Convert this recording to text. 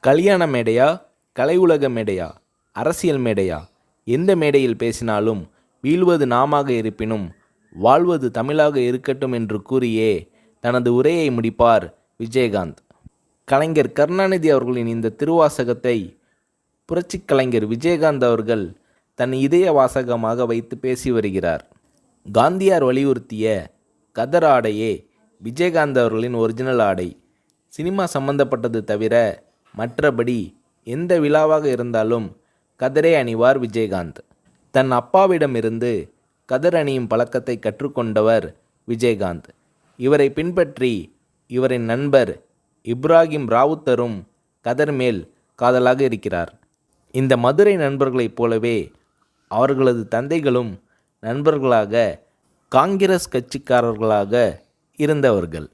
கல்யாண மேடையா, கலை உலக மேடையா, அரசியல் மேடையா, எந்த மேடையில் பேசினாலும் வீழ்வது நாமாக இருப்பினும் வாழ்வது தமிழாக இருக்கட்டும் என்று கூறியே தனது உரையை முடிப்பார் விஜயகாந்த். கலைஞர் கருணாநிதி அவர்களின் இந்த திருவாசகத்தை புரட்சிக் கலைஞர் விஜயகாந்த் அவர்கள் தன் இதய வாசகமாக வைத்து பேசி வருகிறார். காந்தியார் வலியுறுத்திய கதர் ஆடையே விஜயகாந்த் அவர்களின் ஒரிஜினல் ஆடை. சினிமா சம்பந்தப்பட்டது தவிர மற்றபடி எந்த விழாவாக இருந்தாலும் கதரே அணிவார் விஜயகாந்த். தன் அப்பாவிடமிருந்து கதர் அணியும் பழக்கத்தை கற்றுக்கொண்டவர் விஜயகாந்த். இவரை பின்பற்றி இவரின் நண்பர் இப்ராஹிம் ராவுத்தரும் கதர் மேல் காதலாக இருக்கிறார். இந்த மதுரை நண்பர்களைப் போலவே அவர்களது தந்தைகளும் நண்பர்களாக காங்கிரஸ் கட்சிக்காரர்களாக இருந்தவர்கள்.